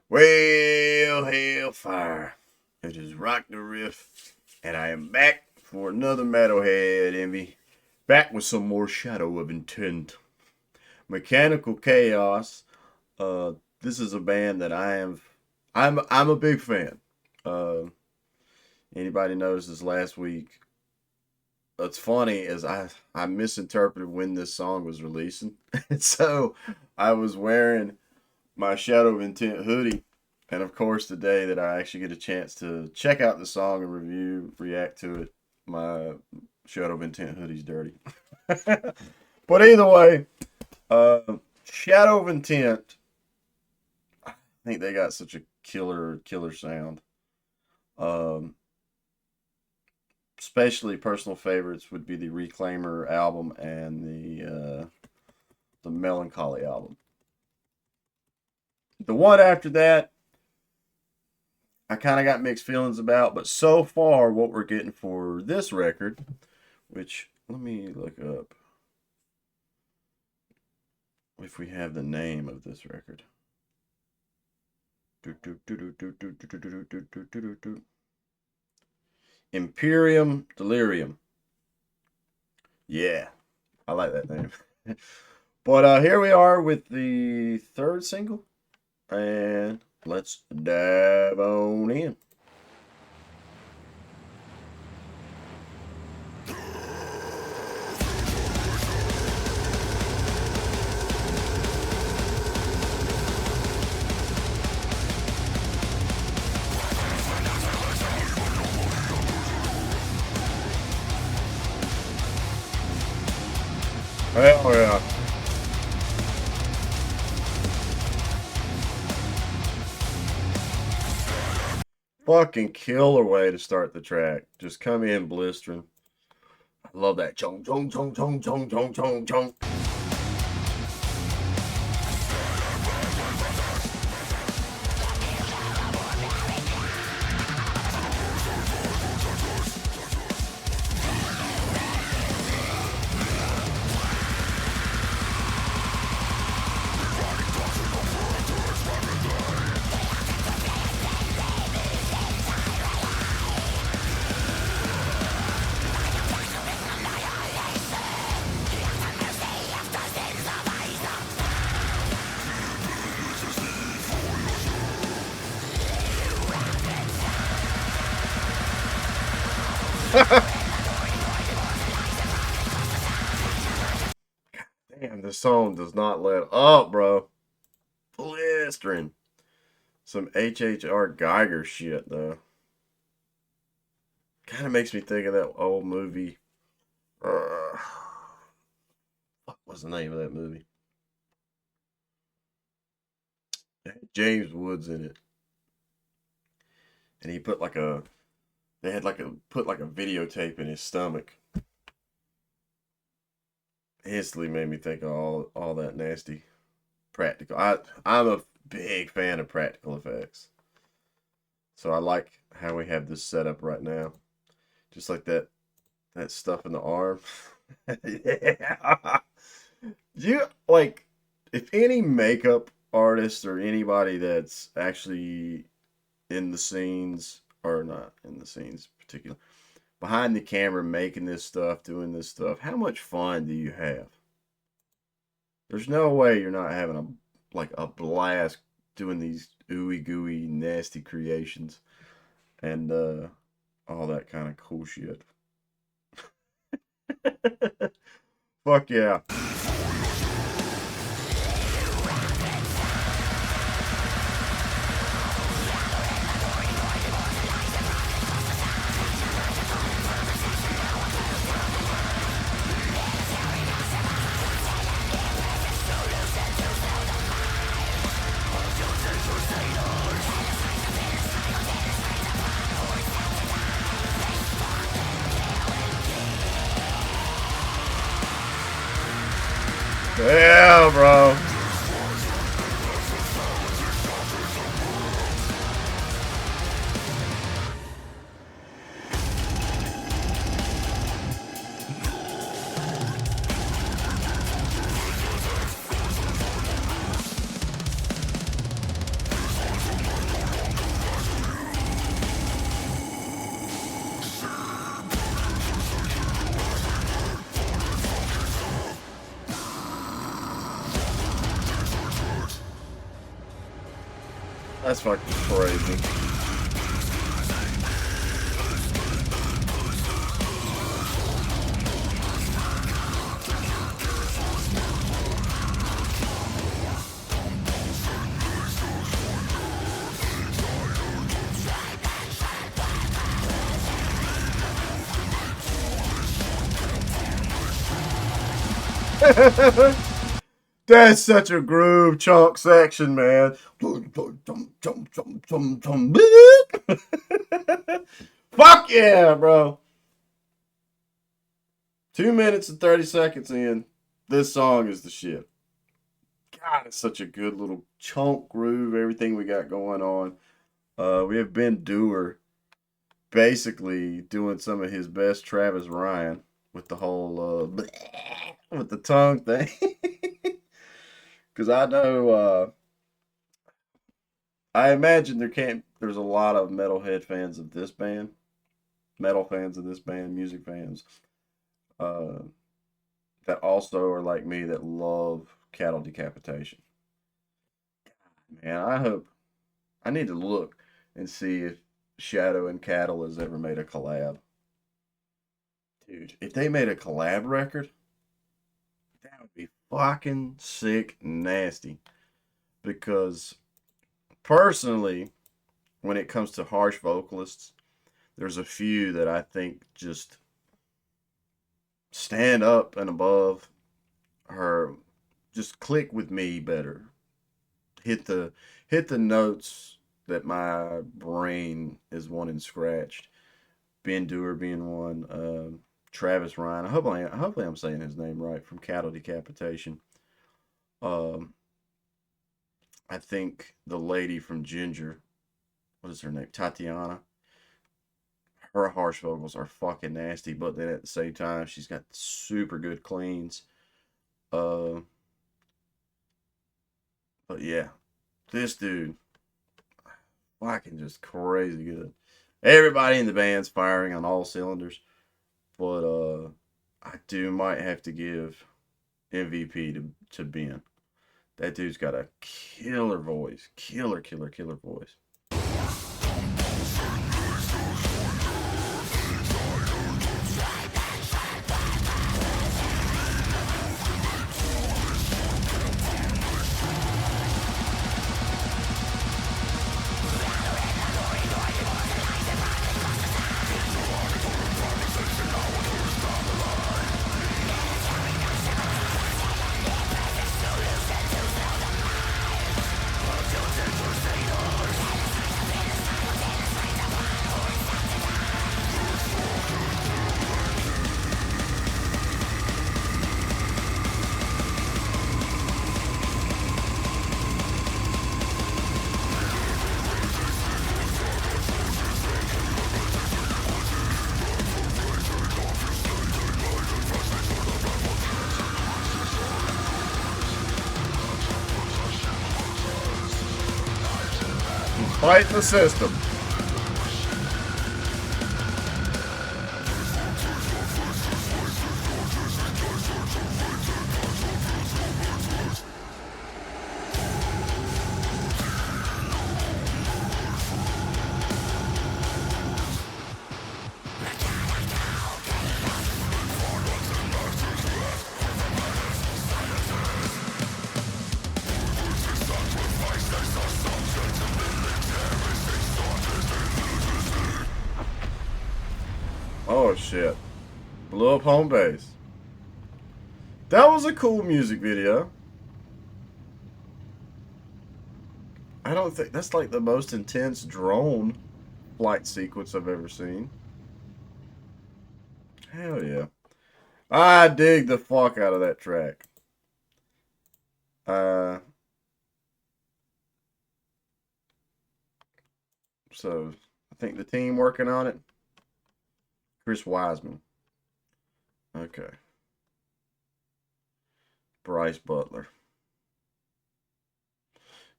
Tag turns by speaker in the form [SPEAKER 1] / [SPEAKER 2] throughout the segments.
[SPEAKER 1] Well, hellfire. It is RockdaRiff, and I am back for another Metalhead envy. Back with some more Shadow of Intent. Mechanical Chaos. This is a band that I'm a big fan. Uh, Anybody knows this last week? What's funny is I misinterpreted when this song was releasing, and so I was wearing my Shadow of Intent hoodie. And of course, today that I actually get a chance to check out the song and react to it, my Shadow of Intent hoodie's dirty. But either way, uh, Shadow of Intent, I think they got such a killer sound. Um, Especially personal favorites would be the Reclaimer album and the Melancholy album. The one after that, I kind of got mixed feelings about, but so far, what we're getting for this record, which let me look up if we have the name of this record. Imperium Delirium. Yeah, I like that name. But here we are with the third single, and let's dive on in. Hell yeah. Fucking killer way to start the track. Just come in blistering. I love that. Chong, chong, chong, chong, chong, chong, chong, chong. Damn, this song does not let up, bro. Blistering. Some H.R. Geiger shit, though. Kind of makes me think of that old movie. What was the name of that movie? James Woods in it. And he put like a they had like a put like a videotape in his stomach. Instantly made me think of all that nasty practical. I'm a big fan of practical effects. So I like how we have this set up right now. Just like that stuff in the arm. Yeah. You like if any makeup artist or anybody that's actually in the scenes or not in the scenes particular behind the camera making this stuff, doing this stuff, how much fun do you have? There's no way you're not having a blast doing these ooey gooey nasty creations and all that kind of cool shit. Fuck yeah. Yeah, bro. That's fucking crazy. That's such a groove chunk section, man. Fuck yeah, bro. 2 minutes and 30 seconds in. This song is the shit. God, it's such a good little chunk groove, everything we got going on. We have Ben Dewar basically doing some of his best Travis Ryan with the whole with the tongue thing. Because I know I imagine there's a lot of metalhead fans of this band, metal fans of this band, music fans, uh, that also are like me that love cattle decapitation. Man, I need to look and see if Shadow and Cattle has ever made a collab. Dude, if they made a collab record, that would be fucking sick nasty. Because personally, when it comes to harsh vocalists, there's a few that I think just stand up and above her, just click with me better. Hit the hit the notes that my brain is wanting scratched. Ben Dewar being one. Travis Ryan. Hopefully I'm saying his name right from Cattle Decapitation. Um, I think the lady from Ginger, what is her name? Tatiana. Her harsh vocals are fucking nasty, but then at the same time, she's got super good cleans. Uh, but yeah, this dude, fucking just crazy good. Everybody in the band's firing on all cylinders, but I do might have to give MVP to Ben. That dude's got a killer voice, killer voice. Fight the system. Oh shit. Blew up home base. That was a cool music video. I don't think that's like the most intense drone flight sequence I've ever seen. Hell yeah. I dig the fuck out of that track. Uh, so I think the team working on it, Chris Wiseman. Okay. Bryce Butler.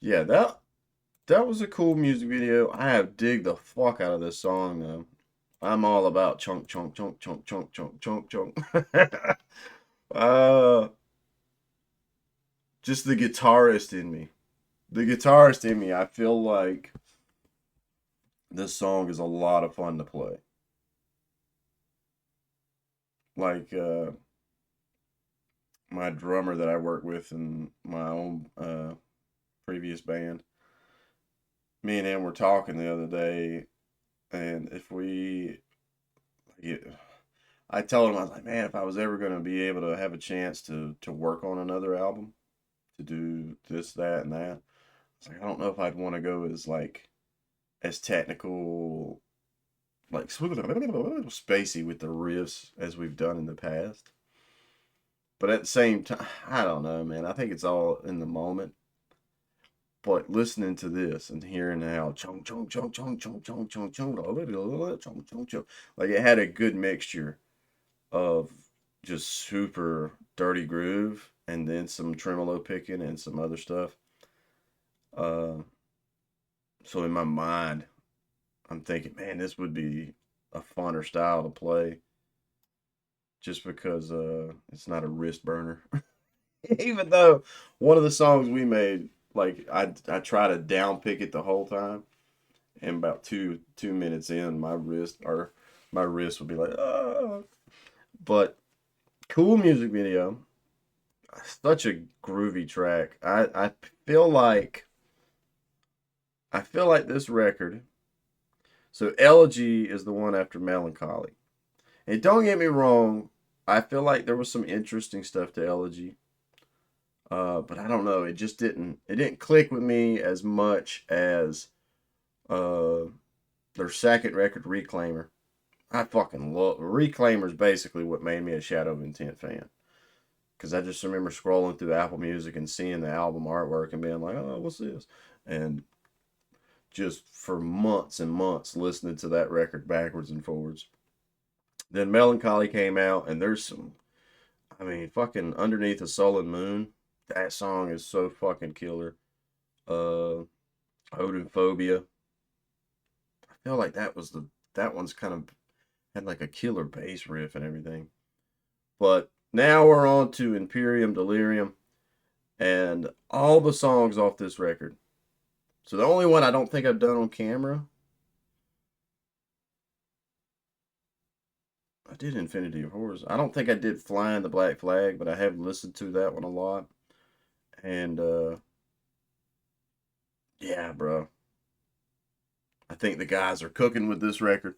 [SPEAKER 1] Yeah, that was a cool music video. I have dig the fuck out of this song though. I'm all about chunk chunk chunk chunk chunk chunk chunk chunk. uh just the guitarist in me The guitarist in me, I feel like this song is a lot of fun to play. Like my drummer that I work with in my own previous band, me and him were talking the other day, and if we, get, I told him I was like, man, if I was ever gonna be able to have a chance to work on another album, to do this, that, and that, I was like, I don't know if I'd want to go as technical, like spacey with the riffs as we've done in the past. But at the same time, I don't know, man. I think it's all in the moment. But listening to this and hearing how chong chong chong chong chong chong chong chong chong chong chong, like it had a good mixture of just super dirty groove and then some tremolo picking and some other stuff. Uh, so in my mind, I'm thinking, man, this would be a funner style to play just because it's not a wrist burner. Even though one of the songs we made, like I try to down pick it the whole time, and about two minutes in, my wrist would be like, oh. But cool music video, such a groovy track. Feel like I feel like this record. So Elegy is the one after Melancholy, and don't get me wrong, I feel like there was some interesting stuff to Elegy. But I don't know. It didn't click with me as much as uh, their second record, Reclaimer. I fucking love Reclaimer's basically what made me a Shadow of Intent fan. Because I just remember scrolling through Apple Music and seeing the album artwork and being like, oh, what's this? And just for months and months listening to that record backwards and forwards. Then Melancholy came out, and there's some, I mean, fucking Underneath a Sullen Moon. That song is so fucking killer. Uh, Odin Phobia. I feel like that one's kind of had like a killer bass riff and everything. But now we're on to Imperium Delirium and all the songs off this record. So the only one I don't think I've done on camera, I did Infinity of Horrors. I don't think I did Flying the Black Flag, but I have listened to that one a lot. And yeah, bro. I think the guys are cooking with this record.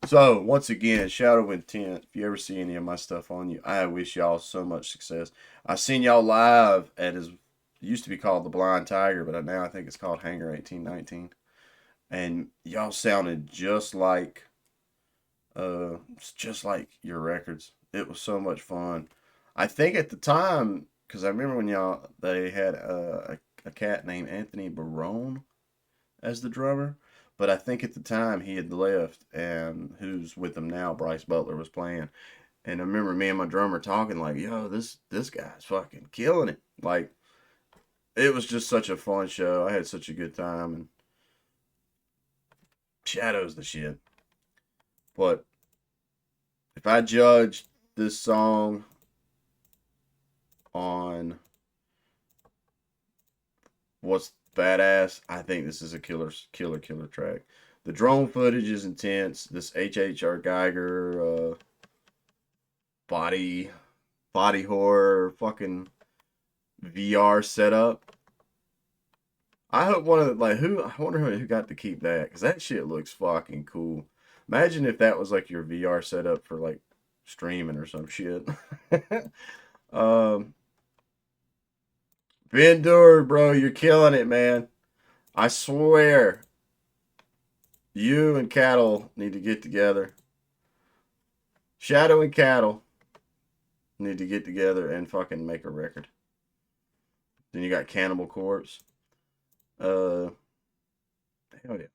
[SPEAKER 1] So, once again, Shadow Intent. If you ever see any of my stuff on you, I wish y'all so much success. I seen y'all live at his, it used to be called the Blind Tiger, but now I think it's called Hangar 1819. And y'all sounded just like your records. It was so much fun. I think at the time, because I remember when they had a cat named Anthony Barone as the drummer. But I think at the time he had left, and who's with them now, Bryce Butler, was playing. And I remember me and my drummer talking like, "Yo, this guy's fucking killing it!" Like it was just such a fun show. I had such a good time, and Shadow's the shit. But if I judged this song on what's badass, I think this is a killer track. The drone footage is intense. This H.R. Geiger body body horror fucking VR setup. I hope one of the, like who I wonder who got to keep that because that shit looks fucking cool. Imagine if that was like your VR setup for like streaming or some shit. um, Ben Dewar, bro, you're killing it, man. I swear, you and Cattle need to get together. Shadow and Cattle need to get together and fucking make a record. Then you got Cannibal Corpse. Uh, hell yeah.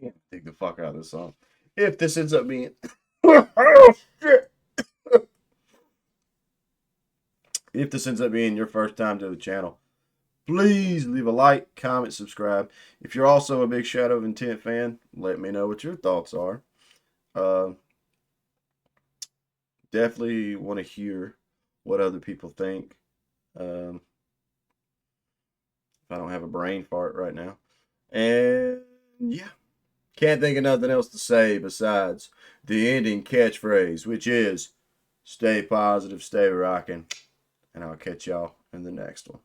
[SPEAKER 1] Damn, take the fuck out of this song. If this ends up being. Oh, shit. If this ends up being your first time to the channel, please leave a like, comment, subscribe. If you're also a big Shadow of Intent fan, let me know what your thoughts are. Uh, definitely want to hear what other people think. Um, I don't have a brain fart right now. And yeah, can't think of nothing else to say besides the ending catchphrase, which is stay positive, stay rocking, and I'll catch y'all in the next one.